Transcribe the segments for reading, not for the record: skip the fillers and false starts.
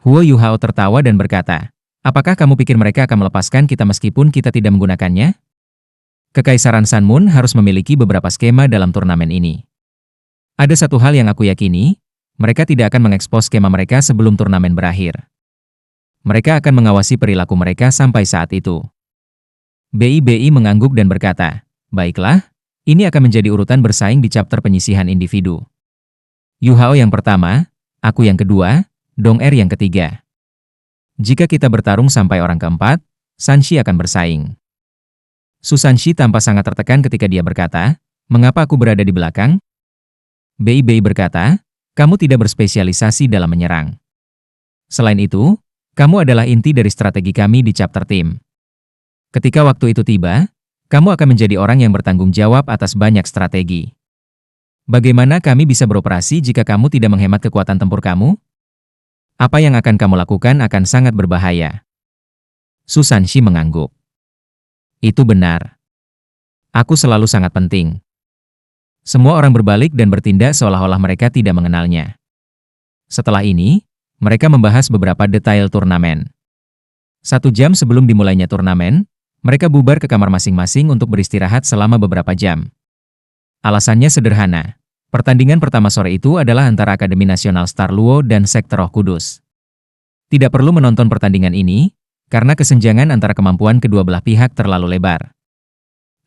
Huo Yuhao tertawa dan berkata, apakah kamu pikir mereka akan melepaskan kita meskipun kita tidak menggunakannya? Kekaisaran Sun Moon harus memiliki beberapa skema dalam turnamen ini. Ada satu hal yang aku yakini, mereka tidak akan mengekspos skema mereka sebelum turnamen berakhir. Mereka akan mengawasi perilaku mereka sampai saat itu. BI mengangguk dan berkata, baiklah, ini akan menjadi urutan bersaing di chapter penyisihan individu. Yu Hao yang pertama, aku yang kedua, Dong Er yang ketiga. Jika kita bertarung sampai orang keempat, Sanshi akan bersaing. Su Sanshi tampak sangat tertekan ketika dia berkata, mengapa aku berada di belakang? BI berkata, kamu tidak berspesialisasi dalam menyerang. Selain itu, kamu adalah inti dari strategi kami di chapter tim. Ketika waktu itu tiba, kamu akan menjadi orang yang bertanggung jawab atas banyak strategi. Bagaimana kami bisa beroperasi jika kamu tidak menghemat kekuatan tempur kamu? Apa yang akan kamu lakukan akan sangat berbahaya. Su Sanshi mengangguk. Itu benar. Aku selalu sangat penting. Semua orang berbalik dan bertindak seolah-olah mereka tidak mengenalnya. Setelah ini, mereka membahas beberapa detail turnamen. 1 jam sebelum dimulainya turnamen, mereka bubar ke kamar masing-masing untuk beristirahat selama beberapa jam. Alasannya sederhana. Pertandingan pertama sore itu adalah antara Akademi Nasional Star Luo dan Sekte Roh Kudus. Tidak perlu menonton pertandingan ini, karena kesenjangan antara kemampuan kedua belah pihak terlalu lebar.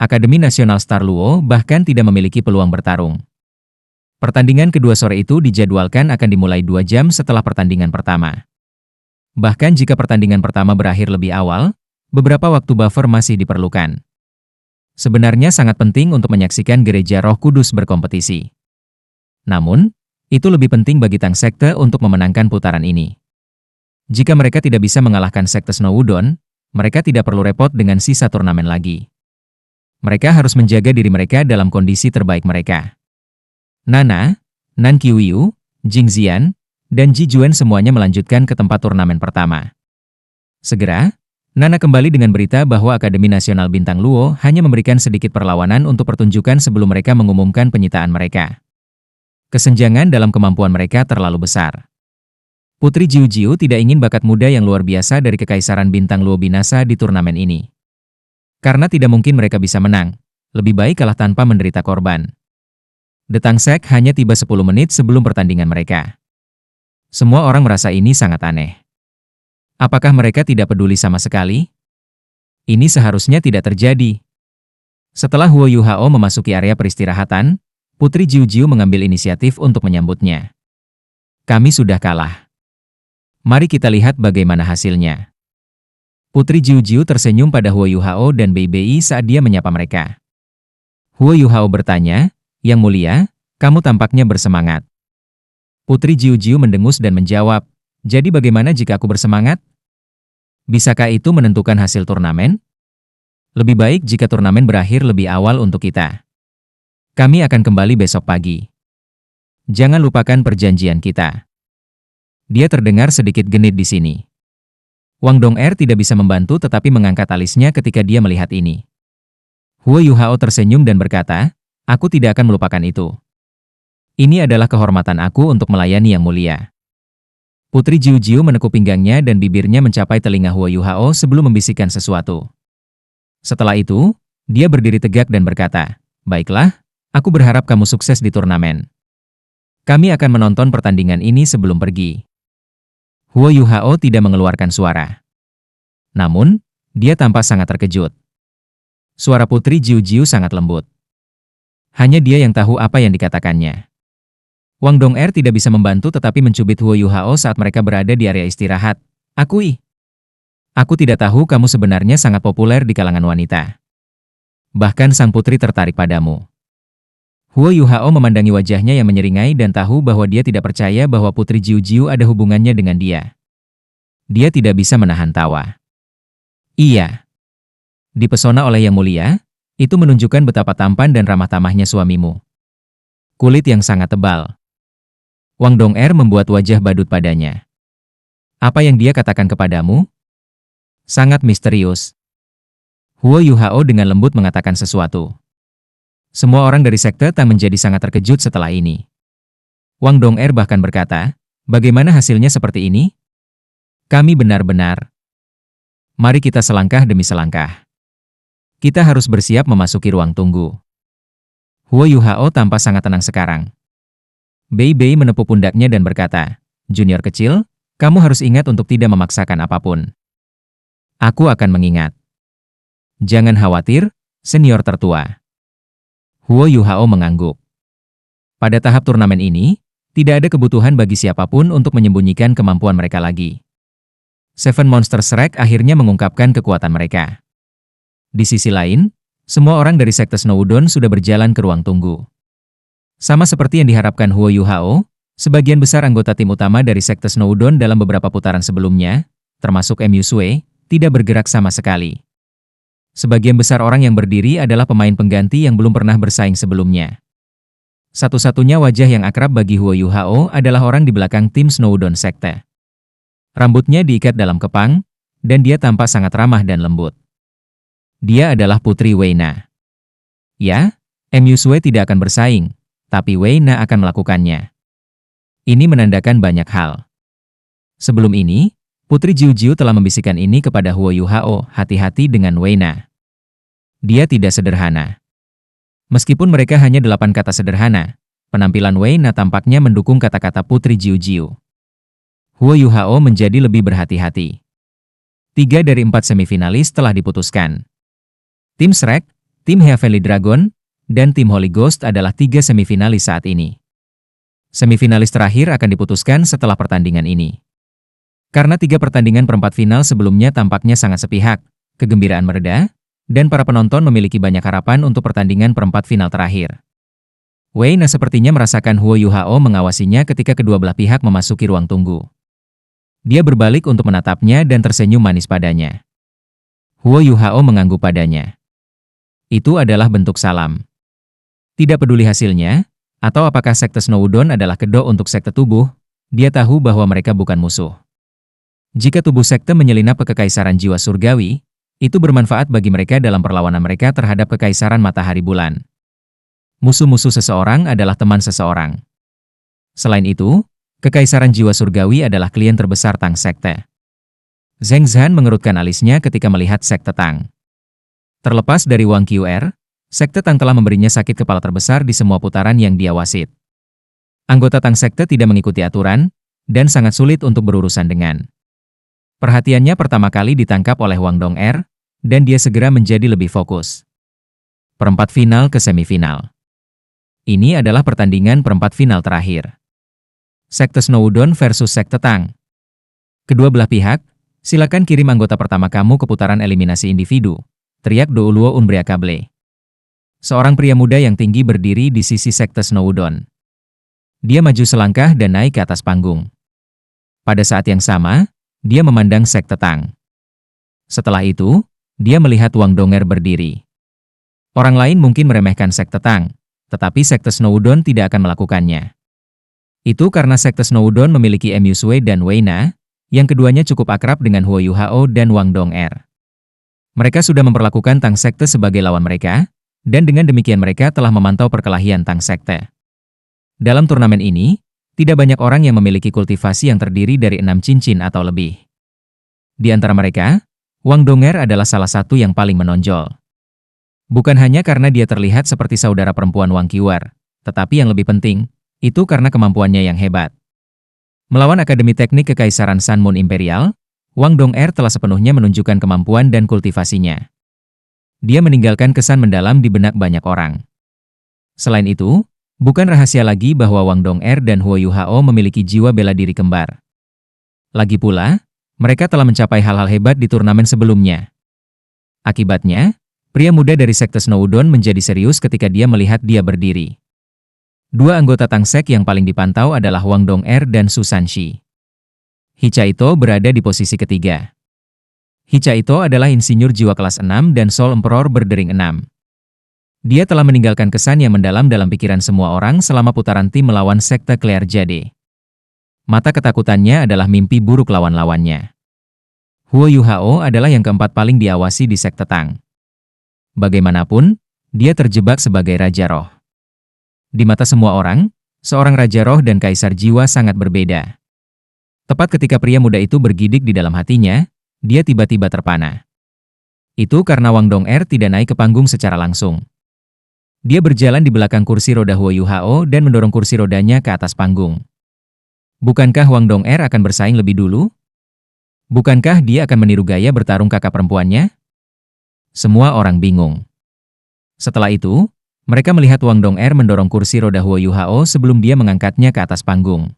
Akademi Nasional Star Luo bahkan tidak memiliki peluang bertarung. Pertandingan kedua sore itu dijadwalkan akan dimulai 2 jam setelah pertandingan pertama. Bahkan jika pertandingan pertama berakhir lebih awal, beberapa waktu buffer masih diperlukan. Sebenarnya sangat penting untuk menyaksikan Gereja Roh Kudus berkompetisi. Namun, itu lebih penting bagi Tang Sekte untuk memenangkan putaran ini. Jika mereka tidak bisa mengalahkan Sekte Snow Wudon, mereka tidak perlu repot dengan sisa turnamen lagi. Mereka harus menjaga diri mereka dalam kondisi terbaik mereka. Nana, Nan Qiuyu, Jing Xian, dan Ji Juan semuanya melanjutkan ke tempat turnamen pertama. Segera, Nana kembali dengan berita bahwa Akademi Nasional Bintang Luo hanya memberikan sedikit perlawanan untuk pertunjukan sebelum mereka mengumumkan penyitaan mereka. Kesenjangan dalam kemampuan mereka terlalu besar. Putri Jiu Jiu tidak ingin bakat muda yang luar biasa dari Kekaisaran Bintang Luo binasa di turnamen ini. Karena tidak mungkin mereka bisa menang, lebih baik kalah tanpa menderita korban. Detang Sek hanya tiba 10 menit sebelum pertandingan mereka. Semua orang merasa ini sangat aneh. Apakah mereka tidak peduli sama sekali? Ini seharusnya tidak terjadi. Setelah Huo Yuhao memasuki area peristirahatan, Putri Jiu Jiu mengambil inisiatif untuk menyambutnya. Kami sudah kalah. Mari kita lihat bagaimana hasilnya. Putri Jiu Jiu tersenyum pada Huo Yuhao dan Bei saat dia menyapa mereka. Huo Yuhao bertanya, Yang Mulia, kamu tampaknya bersemangat. Putri Jiu Jiu mendengus dan menjawab, jadi bagaimana jika aku bersemangat? Bisakah itu menentukan hasil turnamen? Lebih baik jika turnamen berakhir lebih awal untuk kita. Kami akan kembali besok pagi. Jangan lupakan perjanjian kita. Dia terdengar sedikit genit di sini. Wang Dong'er tidak bisa membantu tetapi mengangkat alisnya ketika dia melihat ini. Huo Yuhao tersenyum dan berkata, aku tidak akan melupakan itu. Ini adalah kehormatan aku untuk melayani Yang Mulia. Putri Jiu Jiu menekuk pinggangnya dan bibirnya mencapai telinga Huo Yuhao sebelum membisikkan sesuatu. Setelah itu, dia berdiri tegak dan berkata, baiklah, aku berharap kamu sukses di turnamen. Kami akan menonton pertandingan ini sebelum pergi. Huo Yuhao tidak mengeluarkan suara. Namun, dia tampak sangat terkejut. Suara Putri Jiu Jiu sangat lembut. Hanya dia yang tahu apa yang dikatakannya. Wang Dong'er tidak bisa membantu tetapi mencubit Huo Yuhao saat mereka berada di area istirahat. Aku tidak tahu kamu sebenarnya sangat populer di kalangan wanita. Bahkan sang putri tertarik padamu. Huo Yuhao memandangi wajahnya yang menyeringai dan tahu bahwa dia tidak percaya bahwa Putri Jiu Jiu ada hubungannya dengan dia. Dia tidak bisa menahan tawa. Iya. Dipesona oleh Yang Mulia, itu menunjukkan betapa tampan dan ramah tamahnya suamimu. Kulit yang sangat tebal. Wang Dong'er membuat wajah badut padanya. Apa yang dia katakan kepadamu? Sangat misterius. Huo Yuhao dengan lembut mengatakan sesuatu. Semua orang dari Sekte Tang menjadi sangat terkejut setelah ini. Wang Dong'er bahkan berkata, bagaimana hasilnya seperti ini? Kami benar-benar. Mari kita selangkah demi selangkah. Kita harus bersiap memasuki ruang tunggu. Huo Yuhao tampak sangat tenang sekarang. Bei Bei menepuk pundaknya dan berkata, "Junior kecil, kamu harus ingat untuk tidak memaksakan apapun. Aku akan mengingat." "Jangan khawatir, senior tertua." Huo Yuhao mengangguk. Pada tahap turnamen ini, tidak ada kebutuhan bagi siapapun untuk menyembunyikan kemampuan mereka lagi. Seven Monsters Rank akhirnya mengungkapkan kekuatan mereka. Di sisi lain, semua orang dari Sekte Snowdon sudah berjalan ke ruang tunggu. Sama seperti yang diharapkan Huo Yuhao, sebagian besar anggota tim utama dari Sekte Snowdon dalam beberapa putaran sebelumnya, termasuk Mu Sui, tidak bergerak sama sekali. Sebagian besar orang yang berdiri adalah pemain pengganti yang belum pernah bersaing sebelumnya. Satu-satunya wajah yang akrab bagi Huo Yuhao adalah orang di belakang tim Snowdon Sekte. Rambutnya diikat dalam kepang, dan dia tampak sangat ramah dan lembut. Dia adalah Putri Weina. Ya, Mu Sui tidak akan bersaing, tapi Weina akan melakukannya. Ini menandakan banyak hal. Sebelum ini, Putri Jiu Jiu telah membisikkan ini kepada Huo Yuhao, hati-hati dengan Weina. Dia tidak sederhana. Meskipun mereka hanya 8 kata sederhana, penampilan Weina tampaknya mendukung kata-kata Putri Jiu Jiu. Huo Yuhao menjadi lebih berhati-hati. 3 dari 4 semifinalis telah diputuskan. Tim Shrek, tim Heavenly Dragon, dan tim Holy Ghost adalah 3 semifinalis saat ini. Semifinalis terakhir akan diputuskan setelah pertandingan ini. Karena 3 pertandingan perempat final sebelumnya tampaknya sangat sepihak, kegembiraan mereda, dan para penonton memiliki banyak harapan untuk pertandingan perempat final terakhir. Weina sepertinya merasakan Huo Yuhao mengawasinya ketika kedua belah pihak memasuki ruang tunggu. Dia berbalik untuk menatapnya dan tersenyum manis padanya. Huo Yuhao mengangguk padanya. Itu adalah bentuk salam. Tidak peduli hasilnya, atau apakah Sekte Snowdon adalah kedok untuk sekte tubuh, dia tahu bahwa mereka bukan musuh. Jika tubuh sekte menyelinap ke kekaisaran jiwa surgawi, itu bermanfaat bagi mereka dalam perlawanan mereka terhadap kekaisaran matahari bulan. Musuh-musuh seseorang adalah teman seseorang. Selain itu, kekaisaran jiwa surgawi adalah klien terbesar Tang Sekte. Zheng Zhan mengerutkan alisnya ketika melihat Sekte Tang. Terlepas dari Wang Qr, Sekte Tang telah memberinya sakit kepala terbesar di semua putaran yang dia wasit. Anggota Tang Sekte tidak mengikuti aturan, dan sangat sulit untuk berurusan dengan. Perhatiannya pertama kali ditangkap oleh Wang Dong'er, dan dia segera menjadi lebih fokus. Perempat final ke semifinal. Ini adalah pertandingan perempat final terakhir. Sekte Snowdon versus Sekte Tang. Kedua belah pihak, silakan kirim anggota pertama kamu ke putaran eliminasi individu, teriak Douluo Unbreakable. Seorang pria muda yang tinggi berdiri di sisi Sekte Snowdon. Dia maju selangkah dan naik ke atas panggung. Pada saat yang sama, dia memandang Sekte Tang. Setelah itu, dia melihat Wang Dong'er berdiri. Orang lain mungkin meremehkan Sekte Tang, tetapi Sekte Snowdon tidak akan melakukannya. Itu karena Sekte Snowdon memiliki Mu Sui dan Weina, yang keduanya cukup akrab dengan Huo Yuhao dan Wang Dong'er. Mereka sudah memperlakukan Tang Sekte sebagai lawan mereka, dan dengan demikian mereka telah memantau perkelahian Tang Sekte. Dalam turnamen ini, tidak banyak orang yang memiliki kultivasi yang terdiri dari 6 cincin atau lebih. Di antara mereka, Wang Dong'er adalah salah satu yang paling menonjol. Bukan hanya karena dia terlihat seperti saudara perempuan Wang Qr, tetapi yang lebih penting, itu karena kemampuannya yang hebat. Melawan Akademi Teknik Kekaisaran Sun Moon Imperial, Wang Dong'er telah sepenuhnya menunjukkan kemampuan dan kultivasinya. Dia meninggalkan kesan mendalam di benak banyak orang. Selain itu, bukan rahasia lagi bahwa Wang Dong'er dan Huo Yuhao memiliki jiwa bela diri kembar. Lagi pula, mereka telah mencapai hal-hal hebat di turnamen sebelumnya. Akibatnya, pria muda dari Sekte Snowdon menjadi serius ketika dia melihat dia berdiri. Dua anggota Tang Sek yang paling dipantau adalah Wang Dong'er dan Su Sanshi. Hichaito berada di posisi ketiga. Hichaito adalah insinyur jiwa kelas 6 dan Soul Emperor berdering 6. Dia telah meninggalkan kesan yang mendalam dalam pikiran semua orang selama putaran tim melawan Sekte Claire Jade. Mata ketakutannya adalah mimpi buruk lawan-lawannya. Huo Yuhao adalah yang keempat paling diawasi di Sekte Tang. Bagaimanapun, dia terjebak sebagai Raja Roh. Di mata semua orang, seorang Raja Roh dan Kaisar Jiwa sangat berbeda. Tepat ketika pria muda itu bergidik di dalam hatinya, dia tiba-tiba terpana. Itu karena Wang Dong'er tidak naik ke panggung secara langsung. Dia berjalan di belakang kursi roda Huo Yuhao dan mendorong kursi rodanya ke atas panggung. Bukankah Wang Dong'er akan bersaing lebih dulu? Bukankah dia akan meniru gaya bertarung kakak perempuannya? Semua orang bingung. Setelah itu, mereka melihat Wang Dong'er mendorong kursi roda Huo Yuhao sebelum dia mengangkatnya ke atas panggung.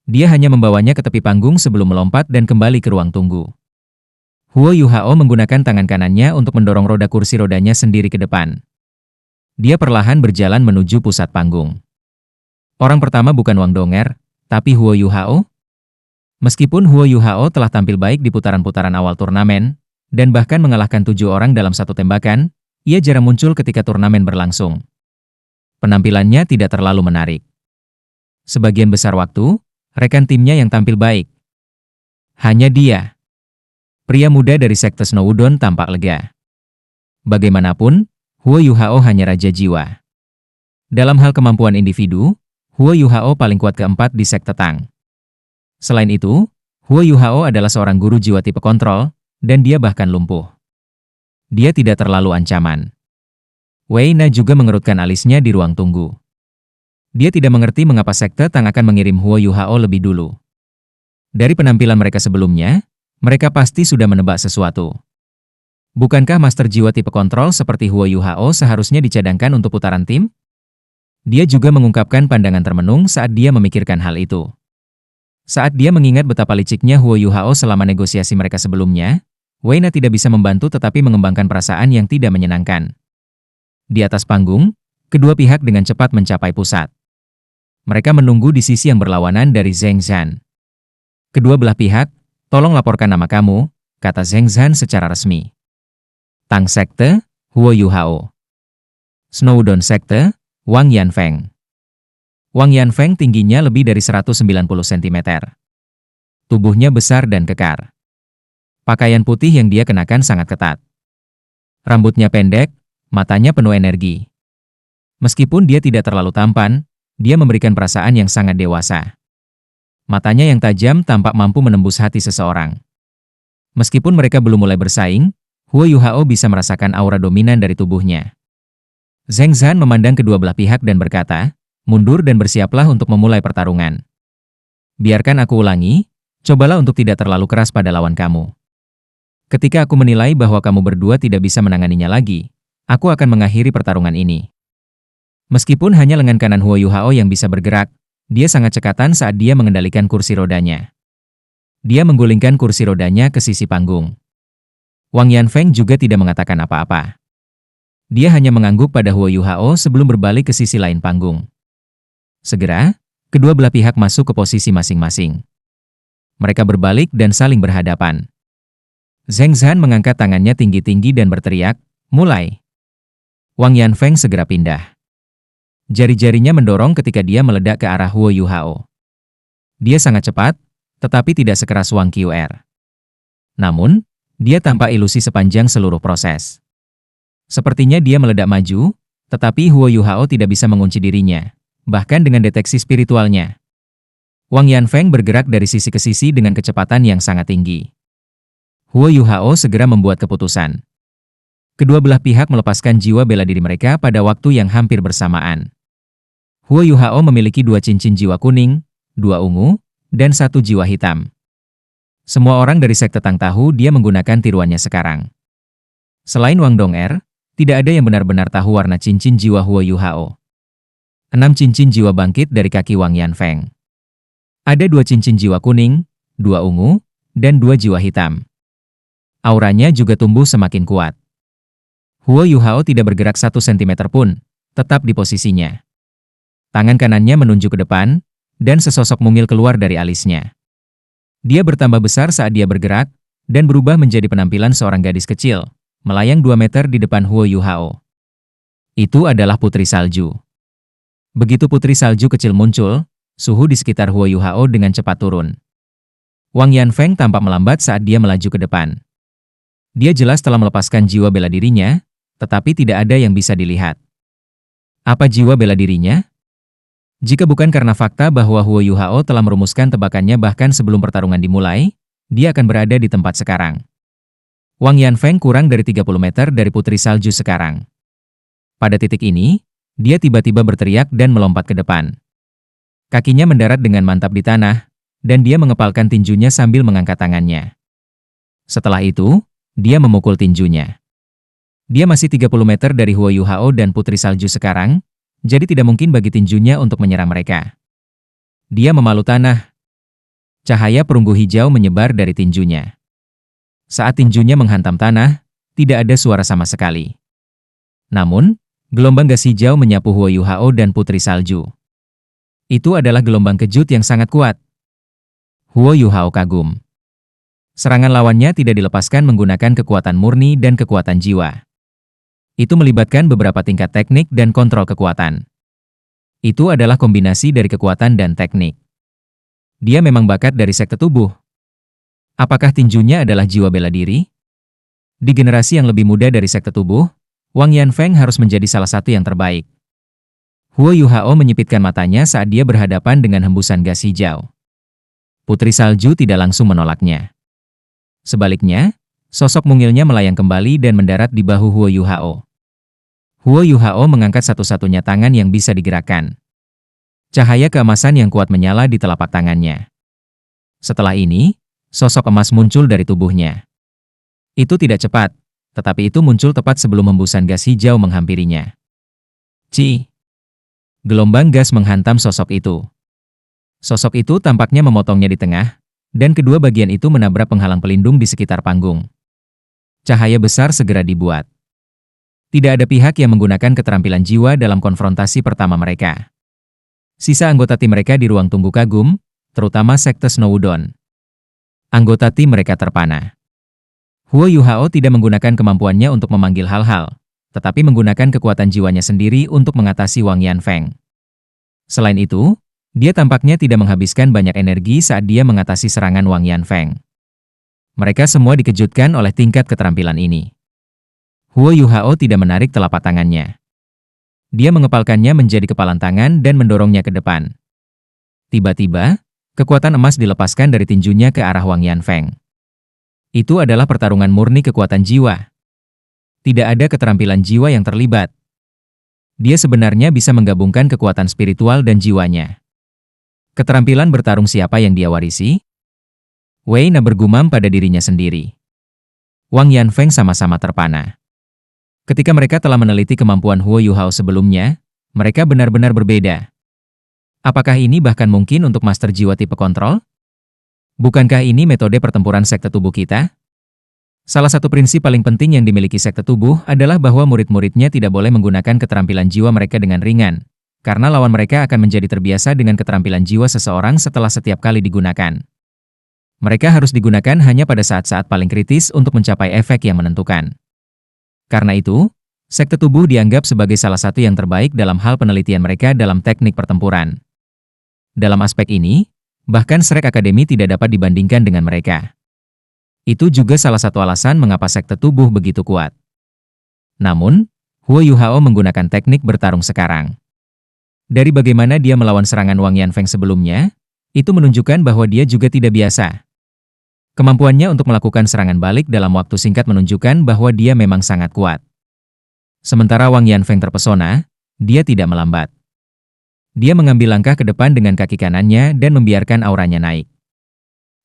Dia hanya membawanya ke tepi panggung sebelum melompat dan kembali ke ruang tunggu. Huo Yuhao menggunakan tangan kanannya untuk mendorong roda kursi rodanya sendiri ke depan. Dia perlahan berjalan menuju pusat panggung. Orang pertama bukan Wang Dong'er, tapi Huo Yuhao. Meskipun Huo Yuhao telah tampil baik di putaran-putaran awal turnamen, dan bahkan mengalahkan 7 orang dalam satu tembakan, ia jarang muncul ketika turnamen berlangsung. Penampilannya tidak terlalu menarik. Sebagian besar waktu, rekan timnya yang tampil baik. Hanya dia. Pria muda dari sekte Snow Udon tampak lega. Bagaimanapun, Huo Yuhao hanya raja jiwa. Dalam hal kemampuan individu, Huo Yuhao paling kuat keempat di sekte Tang. Selain itu, Huo Yuhao adalah seorang guru jiwa tipe kontrol, dan dia bahkan lumpuh. Dia tidak terlalu ancaman. Wei Na juga mengerutkan alisnya di ruang tunggu. Dia tidak mengerti mengapa sekte Tang akan mengirim Huo Yuhao lebih dulu. Dari penampilan mereka sebelumnya, mereka pasti sudah menebak sesuatu. Bukankah master jiwa tipe kontrol seperti Huo Yuhao seharusnya dicadangkan untuk putaran tim? Dia juga mengungkapkan pandangan termenung saat dia memikirkan hal itu. Saat dia mengingat betapa liciknya Huo Yuhao selama negosiasi mereka sebelumnya, Wei Na tidak bisa membantu tetapi mengembangkan perasaan yang tidak menyenangkan. Di atas panggung, kedua pihak dengan cepat mencapai pusat. Mereka menunggu di sisi yang berlawanan dari Zheng Zhan. Kedua belah pihak, tolong laporkan nama kamu, kata Zheng Zhan secara resmi. Tang Sekte, Huo Yuhao. Snow Udon Sekte, Wang Yanfeng. Wang Yanfeng tingginya lebih dari 190 cm. Tubuhnya besar dan kekar. Pakaian putih yang dia kenakan sangat ketat. Rambutnya pendek, matanya penuh energi. Meskipun dia tidak terlalu tampan, dia memberikan perasaan yang sangat dewasa. Matanya yang tajam tampak mampu menembus hati seseorang. Meskipun mereka belum mulai bersaing, Huo Yuhao bisa merasakan aura dominan dari tubuhnya. Zheng Zhan memandang kedua belah pihak dan berkata, mundur dan bersiaplah untuk memulai pertarungan. Biarkan aku ulangi, cobalah untuk tidak terlalu keras pada lawan kamu. Ketika aku menilai bahwa kamu berdua tidak bisa menanganinya lagi, aku akan mengakhiri pertarungan ini. Meskipun hanya lengan kanan Huo Yuhao yang bisa bergerak, dia sangat cekatan saat dia mengendalikan kursi rodanya. Dia menggulingkan kursi rodanya ke sisi panggung. Wang Yanfeng juga tidak mengatakan apa-apa. Dia hanya mengangguk pada Huo Yuhao sebelum berbalik ke sisi lain panggung. Segera, kedua belah pihak masuk ke posisi masing-masing. Mereka berbalik dan saling berhadapan. Zheng Zhan mengangkat tangannya tinggi-tinggi dan berteriak, mulai. Wang Yanfeng segera pindah. Jari-jarinya mendorong ketika dia meledak ke arah Huo Yuhao. Dia sangat cepat, tetapi tidak sekeras Wang Qr. Namun, dia tanpa ilusi sepanjang seluruh proses. Sepertinya dia meledak maju, tetapi Huo Yuhao tidak bisa mengunci dirinya, bahkan dengan deteksi spiritualnya. Wang Yanfeng bergerak dari sisi ke sisi dengan kecepatan yang sangat tinggi. Huo Yuhao segera membuat keputusan. Kedua belah pihak melepaskan jiwa bela diri mereka pada waktu yang hampir bersamaan. Huo Yuhao memiliki 2 cincin jiwa kuning, 2 ungu, dan 1 jiwa hitam. Semua orang dari sekte Tang tahu dia menggunakan tiruannya sekarang. Selain Wang Dong'er, tidak ada yang benar-benar tahu warna cincin jiwa Huo Yuhao. 6 cincin jiwa bangkit dari kaki Wang Yanfeng. Ada 2 cincin jiwa kuning, 2 ungu, dan 2 jiwa hitam. Auranya juga tumbuh semakin kuat. Huo Yuhao tidak bergerak 1 cm pun, tetap di posisinya. Tangan kanannya menunjuk ke depan, dan sesosok mungil keluar dari alisnya. Dia bertambah besar saat dia bergerak, dan berubah menjadi penampilan seorang gadis kecil, melayang 2 meter di depan Huo Yuhao. Itu adalah Putri Salju. Begitu Putri Salju kecil muncul, suhu di sekitar Huo Yuhao dengan cepat turun. Wang Yanfeng tampak melambat saat dia melaju ke depan. Dia jelas telah melepaskan jiwa bela dirinya, tetapi tidak ada yang bisa dilihat. Apa jiwa bela dirinya? Jika bukan karena fakta bahwa Huo Yuhao telah merumuskan tebakannya bahkan sebelum pertarungan dimulai, dia akan berada di tempat sekarang. Wang Yanfeng kurang dari 30 meter dari Putri Salju sekarang. Pada titik ini, dia tiba-tiba berteriak dan melompat ke depan. Kakinya mendarat dengan mantap di tanah, dan dia mengepalkan tinjunya sambil mengangkat tangannya. Setelah itu, dia memukul tinjunya. Dia masih 30 meter dari Huo Yuhao dan Putri Salju sekarang, jadi tidak mungkin bagi tinjunya untuk menyerang mereka. Dia memalu tanah. Cahaya perunggu hijau menyebar dari tinjunya. Saat tinjunya menghantam tanah, tidak ada suara sama sekali. Namun, gelombang gas hijau menyapu Huo Yuhao dan Putri Salju. Itu adalah gelombang kejut yang sangat kuat. Huo Yuhao kagum. Serangan lawannya tidak dilepaskan menggunakan kekuatan murni dan kekuatan jiwa. Itu melibatkan beberapa tingkat teknik dan kontrol kekuatan. Itu adalah kombinasi dari kekuatan dan teknik. Dia memang bakat dari sekte tubuh. Apakah tinjunya adalah jiwa bela diri? Di generasi yang lebih muda dari sekte tubuh, Wang Yanfeng harus menjadi salah satu yang terbaik. Huo Yuhao menyipitkan matanya saat dia berhadapan dengan hembusan gas hijau. Putri Salju tidak langsung menolaknya. Sebaliknya, sosok mungilnya melayang kembali dan mendarat di bahu Huo Yuhao. Huo Yuhao mengangkat satu-satunya tangan yang bisa digerakkan. Cahaya keemasan yang kuat menyala di telapak tangannya. Setelah ini, sosok emas muncul dari tubuhnya. Itu tidak cepat, tetapi itu muncul tepat sebelum hembusan gas hijau menghampirinya. Ci! Gelombang gas menghantam sosok itu. Sosok itu tampaknya memotongnya di tengah, dan kedua bagian itu menabrak penghalang pelindung di sekitar panggung. Cahaya besar segera dibuat. Tidak ada pihak yang menggunakan keterampilan jiwa dalam konfrontasi pertama mereka. Sisa anggota tim mereka di ruang tunggu kagum, terutama sekte Snowdon. Anggota tim mereka terpana. Huo Yuhao tidak menggunakan kemampuannya untuk memanggil hal-hal, tetapi menggunakan kekuatan jiwanya sendiri untuk mengatasi Wang Yanfeng. Selain itu, dia tampaknya tidak menghabiskan banyak energi saat dia mengatasi serangan Wang Yanfeng. Mereka semua dikejutkan oleh tingkat keterampilan ini. Huo Yuhao tidak menarik telapak tangannya. Dia mengepalkannya menjadi kepalan tangan dan mendorongnya ke depan. Tiba-tiba, kekuatan emas dilepaskan dari tinjunya ke arah Wang Yanfeng. Itu adalah pertarungan murni kekuatan jiwa. Tidak ada keterampilan jiwa yang terlibat. Dia sebenarnya bisa menggabungkan kekuatan spiritual dan jiwanya. Keterampilan bertarung siapa yang dia warisi? Wei Na bergumam pada dirinya sendiri. Wang Yanfeng sama-sama terpana. Ketika mereka telah meneliti kemampuan Huo Yuhao sebelumnya, mereka benar-benar berbeda. Apakah ini bahkan mungkin untuk master jiwa tipe kontrol? Bukankah ini metode pertempuran sekte tubuh kita? Salah satu prinsip paling penting yang dimiliki sekte tubuh adalah bahwa murid-muridnya tidak boleh menggunakan keterampilan jiwa mereka dengan ringan, karena lawan mereka akan menjadi terbiasa dengan keterampilan jiwa seseorang setelah setiap kali digunakan. Mereka harus digunakan hanya pada saat-saat paling kritis untuk mencapai efek yang menentukan. Karena itu, sekte tubuh dianggap sebagai salah satu yang terbaik dalam hal penelitian mereka dalam teknik pertempuran. Dalam aspek ini, bahkan Shrek Academy tidak dapat dibandingkan dengan mereka. Itu juga salah satu alasan mengapa sekte tubuh begitu kuat. Namun, Huo Yuhao menggunakan teknik bertarung sekarang. Dari bagaimana dia melawan serangan Wang Yanfeng sebelumnya, itu menunjukkan bahwa dia juga tidak biasa. Kemampuannya untuk melakukan serangan balik dalam waktu singkat menunjukkan bahwa dia memang sangat kuat. Sementara Wang Yanfeng terpesona, dia tidak melambat. Dia mengambil langkah ke depan dengan kaki kanannya dan membiarkan auranya naik.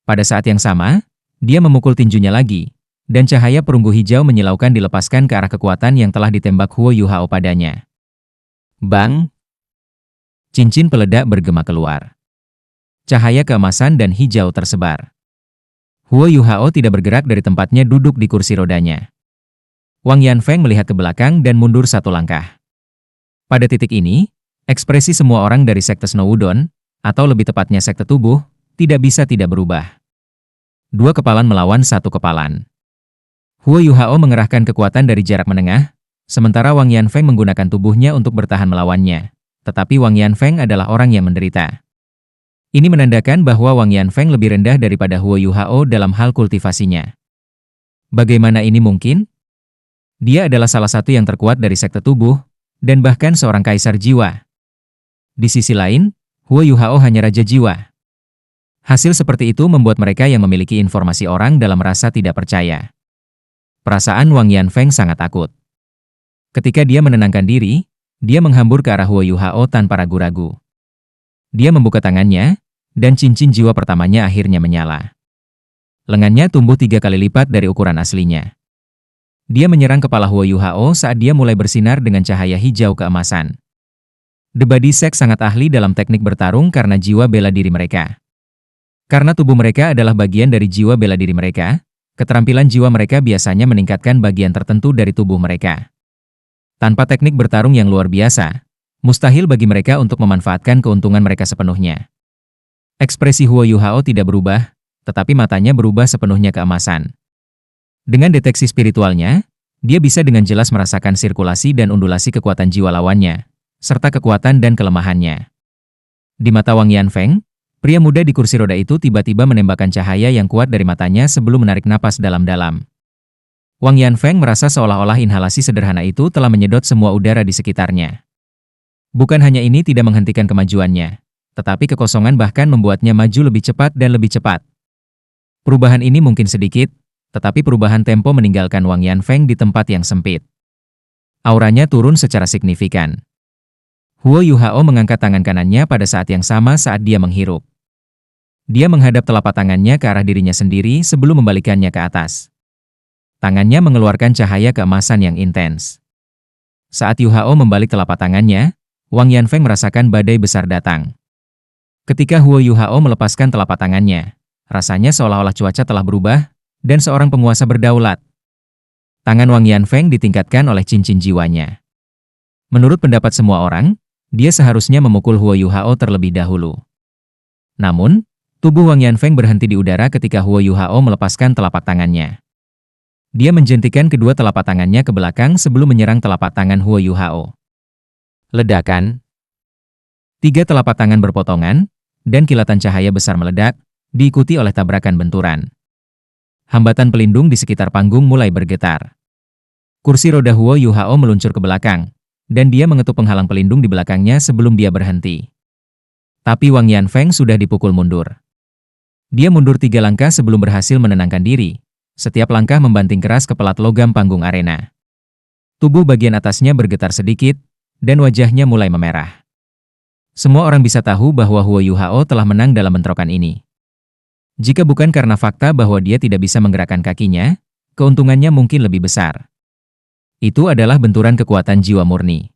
Pada saat yang sama, dia memukul tinjunya lagi, dan cahaya perunggu hijau menyilaukan dilepaskan ke arah kekuatan yang telah ditembak Huo Yuhao padanya. Bang! Cincin peledak bergema keluar. Cahaya keemasan dan hijau tersebar. Huo Yuhao tidak bergerak dari tempatnya duduk di kursi rodanya. Wang Yanfeng melihat ke belakang dan mundur satu langkah. Pada titik ini, ekspresi semua orang dari sekte Snowdon, atau lebih tepatnya sekte tubuh, tidak bisa tidak berubah. Dua kepalan melawan satu kepalan. Huo Yuhao mengerahkan kekuatan dari jarak menengah, sementara Wang Yanfeng menggunakan tubuhnya untuk bertahan melawannya. Tetapi Wang Yanfeng adalah orang yang menderita. Ini menandakan bahwa Wang Yanfeng lebih rendah daripada Huo Yuhao dalam hal kultivasinya. Bagaimana ini mungkin? Dia adalah salah satu yang terkuat dari sekte tubuh, dan bahkan seorang kaisar jiwa. Di sisi lain, Huo Yuhao hanya raja jiwa. Hasil seperti itu membuat mereka yang memiliki informasi orang dalam rasa tidak percaya. Perasaan Wang Yanfeng sangat takut. Ketika dia menenangkan diri, dia menghambur ke arah Huo Yuhao tanpa ragu-ragu. Dia membuka tangannya, dan cincin jiwa pertamanya akhirnya menyala. Lengannya tumbuh 3 kali lipat dari ukuran aslinya. Dia menyerang kepala Huo Yuhao saat dia mulai bersinar dengan cahaya hijau keemasan. The Body Sect sangat ahli dalam teknik bertarung karena jiwa bela diri mereka. Karena tubuh mereka adalah bagian dari jiwa bela diri mereka, keterampilan jiwa mereka biasanya meningkatkan bagian tertentu dari tubuh mereka. Tanpa teknik bertarung yang luar biasa, mustahil bagi mereka untuk memanfaatkan keuntungan mereka sepenuhnya. Ekspresi Huo Yuhao tidak berubah, tetapi matanya berubah sepenuhnya keemasan. Dengan deteksi spiritualnya, dia bisa dengan jelas merasakan sirkulasi dan undulasi kekuatan jiwa lawannya, serta kekuatan dan kelemahannya. Di mata Wang Yanfeng, pria muda di kursi roda itu tiba-tiba menembakkan cahaya yang kuat dari matanya sebelum menarik napas dalam-dalam. Wang Yanfeng merasa seolah-olah inhalasi sederhana itu telah menyedot semua udara di sekitarnya. Bukan hanya ini tidak menghentikan kemajuannya, tetapi kekosongan bahkan membuatnya maju lebih cepat dan lebih cepat. Perubahan ini mungkin sedikit, tetapi perubahan tempo meninggalkan Wang Yanfeng di tempat yang sempit. Auranya turun secara signifikan. Huo Yuhao mengangkat tangan kanannya pada saat yang sama saat dia menghirup. Dia menghadap telapak tangannya ke arah dirinya sendiri sebelum membalikannya ke atas. Tangannya mengeluarkan cahaya keemasan yang intens. Saat Yuhao membalik telapak tangannya, Wang Yanfeng merasakan badai besar datang. Ketika Huo Yuhao melepaskan telapak tangannya, rasanya seolah-olah cuaca telah berubah, dan seorang penguasa berdaulat. Tangan Wang Yanfeng ditingkatkan oleh cincin jiwanya. Menurut pendapat semua orang, dia seharusnya memukul Huo Yuhao terlebih dahulu. Namun, tubuh Wang Yanfeng berhenti di udara ketika Huo Yuhao melepaskan telapak tangannya. Dia menjentikan kedua telapak tangannya ke belakang sebelum menyerang telapak tangan Huo Yuhao. Ledakan. 3 telapak tangan berpotongan, dan kilatan cahaya besar meledak, diikuti oleh tabrakan benturan. Hambatan pelindung di sekitar panggung mulai bergetar. Kursi roda Huo Yuhao meluncur ke belakang, dan dia mengetuk penghalang pelindung di belakangnya sebelum dia berhenti. Tapi Wang Yanfeng sudah dipukul mundur. Dia mundur 3 langkah sebelum berhasil menenangkan diri. Setiap langkah membanting keras ke pelat logam panggung arena. Tubuh bagian atasnya bergetar sedikit, dan wajahnya mulai memerah. Semua orang bisa tahu bahwa Huo Yuhao telah menang dalam bentrokan ini. Jika bukan karena fakta bahwa dia tidak bisa menggerakkan kakinya, keuntungannya mungkin lebih besar. Itu adalah benturan kekuatan jiwa murni.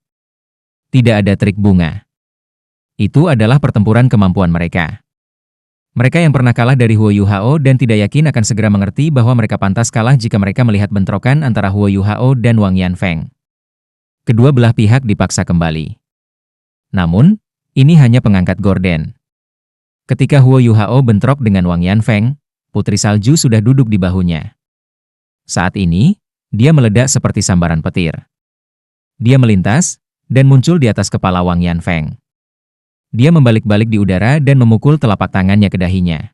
Tidak ada trik bunga. Itu adalah pertempuran kemampuan mereka. Mereka yang pernah kalah dari Huo Yuhao dan tidak yakin akan segera mengerti bahwa mereka pantas kalah jika mereka melihat bentrokan antara Huo Yuhao dan Wang Yanfeng. Kedua belah pihak dipaksa kembali. Namun, ini hanya pengangkat gorden. Ketika Huo Yuhao bentrok dengan Wang Yanfeng, Putri Salju sudah duduk di bahunya. Saat ini, dia meledak seperti sambaran petir. Dia melintas, dan muncul di atas kepala Wang Yanfeng. Dia membalik-balik di udara dan memukul telapak tangannya ke dahinya.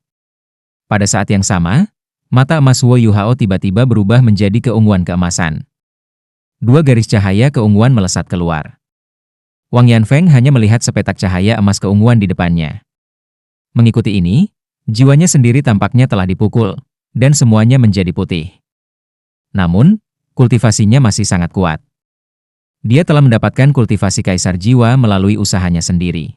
Pada saat yang sama, mata emas Huo Yuhao tiba-tiba berubah menjadi keunguan keemasan. 2 garis cahaya keunguan melesat keluar. Wang Yanfeng hanya melihat sepetak cahaya emas keunguan di depannya. Mengikuti ini, jiwanya sendiri tampaknya telah dipukul, dan semuanya menjadi putih. Namun, kultivasinya masih sangat kuat. Dia telah mendapatkan kultivasi kaisar jiwa melalui usahanya sendiri.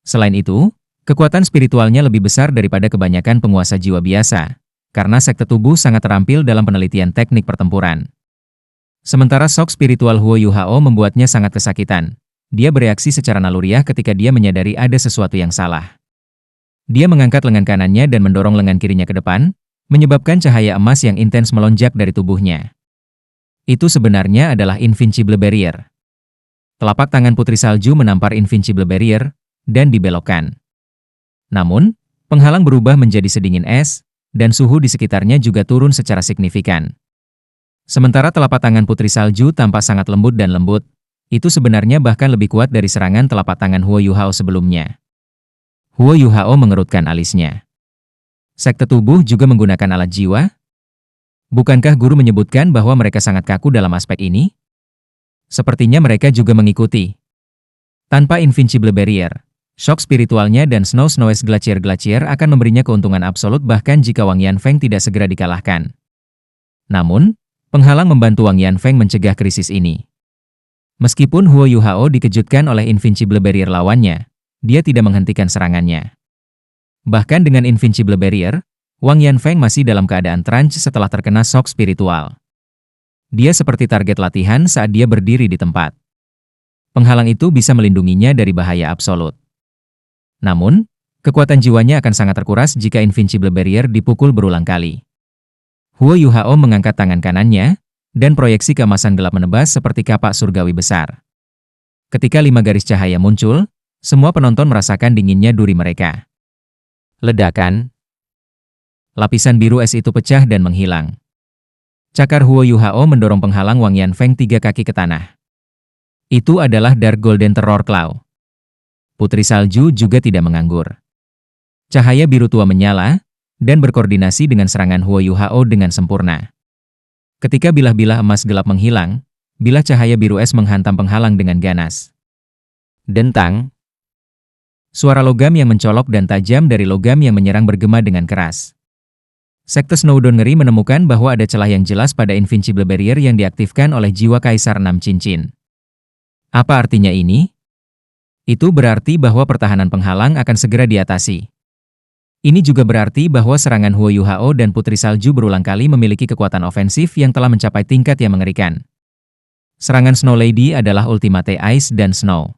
Selain itu, kekuatan spiritualnya lebih besar daripada kebanyakan penguasa jiwa biasa, karena sekte tubuh sangat terampil dalam penelitian teknik pertempuran. Sementara shock spiritual Huo Yuhao membuatnya sangat kesakitan. Dia bereaksi secara naluriah ketika dia menyadari ada sesuatu yang salah. Dia mengangkat lengan kanannya dan mendorong lengan kirinya ke depan, menyebabkan cahaya emas yang intens melonjak dari tubuhnya. Itu sebenarnya adalah Invincible Barrier. Telapak tangan Putri Salju menampar Invincible Barrier, dan dibelokkan. Namun, penghalang berubah menjadi sedingin es, dan suhu di sekitarnya juga turun secara signifikan. Sementara telapak tangan Putri Salju tampak sangat lembut dan lembut, itu sebenarnya bahkan lebih kuat dari serangan telapak tangan Huo Yuhao sebelumnya. Huo Yuhao mengerutkan alisnya. Sekte tubuh juga menggunakan alat jiwa? Bukankah guru menyebutkan bahwa mereka sangat kaku dalam aspek ini? Sepertinya mereka juga mengikuti. Tanpa Invincible Barrier, shock spiritualnya dan Snow-Snowes Glacier akan memberinya keuntungan absolut bahkan jika Wang Yanfeng tidak segera dikalahkan. Namun, penghalang membantu Wang Yanfeng mencegah krisis ini. Meskipun Huo Yuhao dikejutkan oleh Invincible Barrier lawannya, dia tidak menghentikan serangannya. Bahkan dengan Invincible Barrier, Wang Yanfeng masih dalam keadaan trance setelah terkena shock spiritual. Dia seperti target latihan saat dia berdiri di tempat. Penghalang itu bisa melindunginya dari bahaya absolut. Namun, kekuatan jiwanya akan sangat terkuras jika Invincible Barrier dipukul berulang kali. Huo Yuhao mengangkat tangan kanannya, dan proyeksi keemasan gelap menebas seperti kapak surgawi besar. Ketika 5 garis cahaya muncul, semua penonton merasakan dinginnya duri mereka. Ledakan. Lapisan biru es itu pecah dan menghilang. Cakar Huo Yuhao mendorong penghalang Wang Yanfeng 3 kaki ke tanah. Itu adalah Dark Golden Terror Claw. Putri Salju juga tidak menganggur. Cahaya biru tua menyala, dan berkoordinasi dengan serangan Huo Yuhao dengan sempurna. Ketika bilah-bilah emas gelap menghilang, bilah cahaya biru es menghantam penghalang dengan ganas. Dentang. Suara logam yang mencolok dan tajam dari logam yang menyerang bergema dengan keras. Sekte Snowdon ngeri menemukan bahwa ada celah yang jelas pada Invincible Barrier yang diaktifkan oleh jiwa Kaisar 6 Cincin. Apa artinya ini? Itu berarti bahwa pertahanan penghalang akan segera diatasi. Ini juga berarti bahwa serangan Huo Yuhao dan Putri Salju berulang kali memiliki kekuatan ofensif yang telah mencapai tingkat yang mengerikan. Serangan Snow Lady adalah Ultimate Ice dan Snow.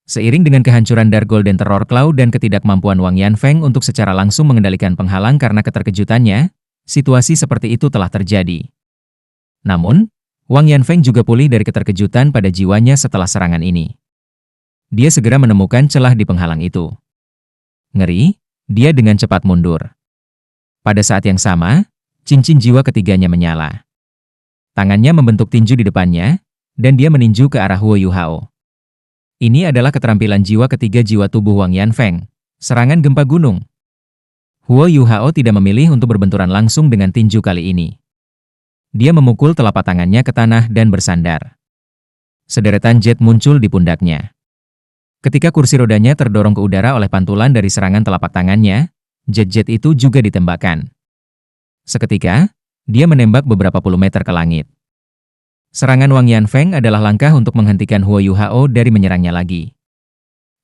Seiring dengan kehancuran Dark Golden Terror Claw dan ketidakmampuan Wang Yanfeng untuk secara langsung mengendalikan penghalang karena keterkejutannya, situasi seperti itu telah terjadi. Namun, Wang Yanfeng juga pulih dari keterkejutan pada jiwanya setelah serangan ini. Dia segera menemukan celah di penghalang itu. Ngeri, dia dengan cepat mundur. Pada saat yang sama, cincin jiwa ketiganya menyala. Tangannya membentuk tinju di depannya, dan dia meninju ke arah Huo Yuhao. Ini adalah keterampilan jiwa ketiga jiwa tubuh Wang Yanfeng, serangan gempa gunung. Huo Yuhao tidak memilih untuk berbenturan langsung dengan tinju kali ini. Dia memukul telapak tangannya ke tanah dan bersandar. Sederetan jet muncul di pundaknya. Ketika kursi rodanya terdorong ke udara oleh pantulan dari serangan telapak tangannya, jet-jet itu juga ditembakkan. Seketika, dia menembak beberapa puluh meter ke langit. Serangan Wang Yanfeng adalah langkah untuk menghentikan Huo Yuhao dari menyerangnya lagi.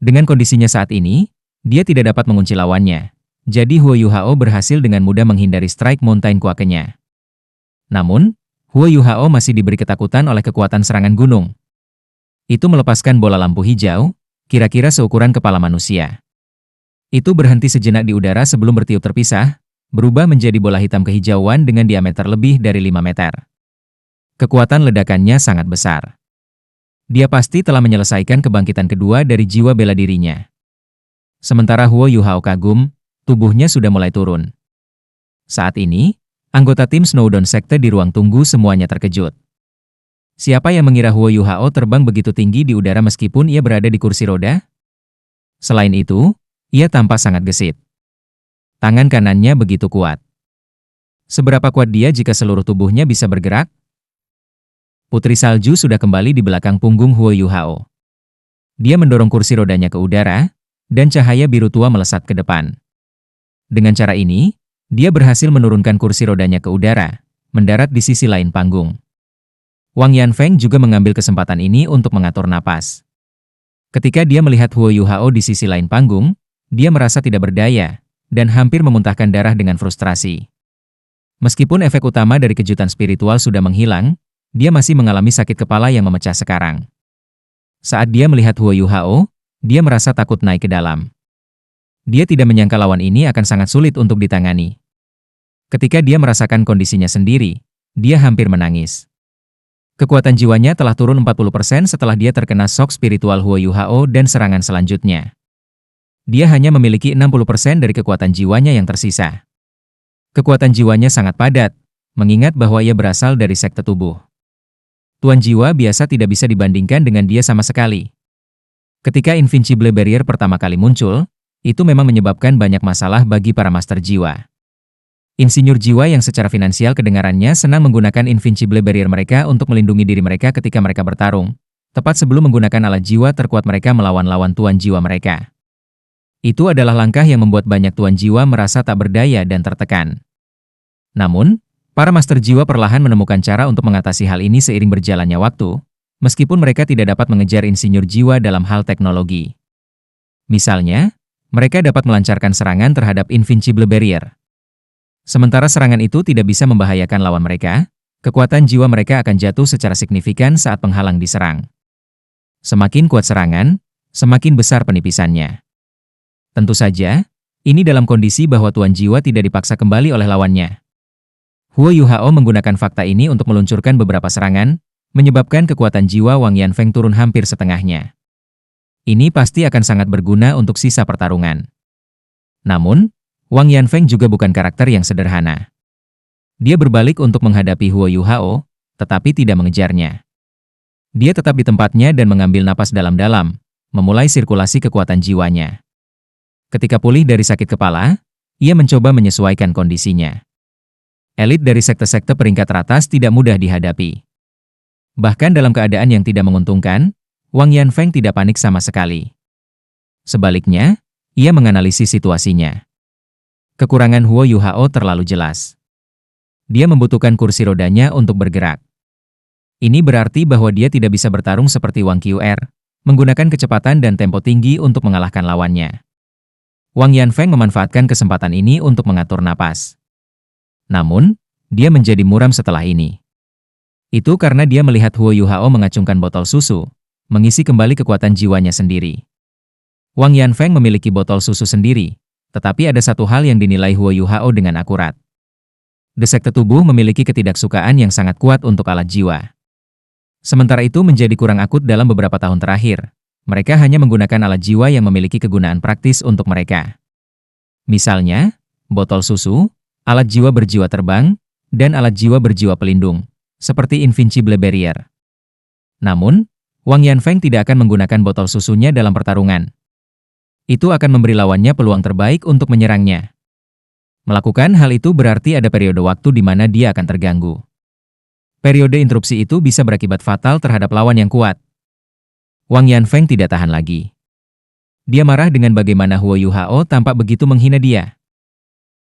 Dengan kondisinya saat ini, dia tidak dapat mengunci lawannya. Jadi Huo Yuhao berhasil dengan mudah menghindari strike Mountain Quake-nya. Namun, Huo Yuhao masih diberi ketakutan oleh kekuatan serangan gunung. Itu melepaskan bola lampu hijau, kira-kira seukuran kepala manusia. Itu berhenti sejenak di udara sebelum bertiup terpisah, berubah menjadi bola hitam kehijauan dengan diameter lebih dari 5 meter. Kekuatan ledakannya sangat besar. Dia pasti telah menyelesaikan kebangkitan kedua dari jiwa bela dirinya. Sementara Huo Yuhao kagum, tubuhnya sudah mulai turun. Saat ini, anggota tim Snowdon Sekte di ruang tunggu semuanya terkejut. Siapa yang mengira Huo Yuhao terbang begitu tinggi di udara meskipun ia berada di kursi roda? Selain itu, ia tampak sangat gesit. Tangan kanannya begitu kuat. Seberapa kuat dia jika seluruh tubuhnya bisa bergerak? Putri Salju sudah kembali di belakang punggung Huo Yuhao. Dia mendorong kursi rodanya ke udara, dan cahaya biru tua melesat ke depan. Dengan cara ini, dia berhasil menurunkan kursi rodanya ke udara, mendarat di sisi lain panggung. Wang Yanfeng juga mengambil kesempatan ini untuk mengatur napas. Ketika dia melihat Huo Yuhao di sisi lain panggung, dia merasa tidak berdaya, dan hampir memuntahkan darah dengan frustrasi. Meskipun efek utama dari kejutan spiritual sudah menghilang, dia masih mengalami sakit kepala yang memecah sekarang. Saat dia melihat Huo Yuhao, dia merasa takut naik ke dalam. Dia tidak menyangka lawan ini akan sangat sulit untuk ditangani. Ketika dia merasakan kondisinya sendiri, dia hampir menangis. Kekuatan jiwanya telah turun 40% setelah dia terkena shock spiritual Huo Yuhao dan serangan selanjutnya. Dia hanya memiliki 60% dari kekuatan jiwanya yang tersisa. Kekuatan jiwanya sangat padat, mengingat bahwa ia berasal dari sekte tubuh. Tuan jiwa biasa tidak bisa dibandingkan dengan dia sama sekali. Ketika Invincible Barrier pertama kali muncul, itu memang menyebabkan banyak masalah bagi para master jiwa. Insinyur jiwa yang secara finansial kedengarannya senang menggunakan Invincible Barrier mereka untuk melindungi diri mereka ketika mereka bertarung, tepat sebelum menggunakan alat jiwa terkuat mereka melawan lawan tuan jiwa mereka. Itu adalah langkah yang membuat banyak tuan jiwa merasa tak berdaya dan tertekan. Namun, para master jiwa perlahan menemukan cara untuk mengatasi hal ini seiring berjalannya waktu, meskipun mereka tidak dapat mengejar insinyur jiwa dalam hal teknologi. Misalnya, mereka dapat melancarkan serangan terhadap Invincible Barrier. Sementara serangan itu tidak bisa membahayakan lawan mereka, kekuatan jiwa mereka akan jatuh secara signifikan saat penghalang diserang. Semakin kuat serangan, semakin besar penipisannya. Tentu saja, ini dalam kondisi bahwa tuan jiwa tidak dipaksa kembali oleh lawannya. Huo Yuhao menggunakan fakta ini untuk meluncurkan beberapa serangan, menyebabkan kekuatan jiwa Wang Yanfeng turun hampir setengahnya. Ini pasti akan sangat berguna untuk sisa pertarungan. Namun, Wang Yanfeng juga bukan karakter yang sederhana. Dia berbalik untuk menghadapi Huo Yuhao, tetapi tidak mengejarnya. Dia tetap di tempatnya dan mengambil napas dalam-dalam, memulai sirkulasi kekuatan jiwanya. Ketika pulih dari sakit kepala, ia mencoba menyesuaikan kondisinya. Elit dari sekte-sekte peringkat teratas tidak mudah dihadapi. Bahkan dalam keadaan yang tidak menguntungkan, Wang Yanfeng tidak panik sama sekali. Sebaliknya, ia menganalisis situasinya. Kekurangan Huo Yuhao terlalu jelas. Dia membutuhkan kursi rodanya untuk bergerak. Ini berarti bahwa dia tidak bisa bertarung seperti Wang Qr, menggunakan kecepatan dan tempo tinggi untuk mengalahkan lawannya. Wang Yanfeng memanfaatkan kesempatan ini untuk mengatur napas. Namun, dia menjadi muram setelah ini. Itu karena dia melihat Huo Yuhao mengacungkan botol susu, mengisi kembali kekuatan jiwanya sendiri. Wang Yanfeng memiliki botol susu sendiri, tetapi ada satu hal yang dinilai Huo Yuhao dengan akurat. Sekte tubuh memiliki ketidaksukaan yang sangat kuat untuk alat jiwa. Sementara itu menjadi kurang akut dalam beberapa tahun terakhir. Mereka hanya menggunakan alat jiwa yang memiliki kegunaan praktis untuk mereka. Misalnya, botol susu, alat jiwa berjiwa terbang, dan alat jiwa berjiwa pelindung, seperti Invincible Barrier. Namun, Wang Yanfeng tidak akan menggunakan botol susunya dalam pertarungan. Itu akan memberi lawannya peluang terbaik untuk menyerangnya. Melakukan hal itu berarti ada periode waktu di mana dia akan terganggu. Periode interupsi itu bisa berakibat fatal terhadap lawan yang kuat. Wang Yanfeng tidak tahan lagi. Dia marah dengan bagaimana Huo Yuhao tampak begitu menghina dia.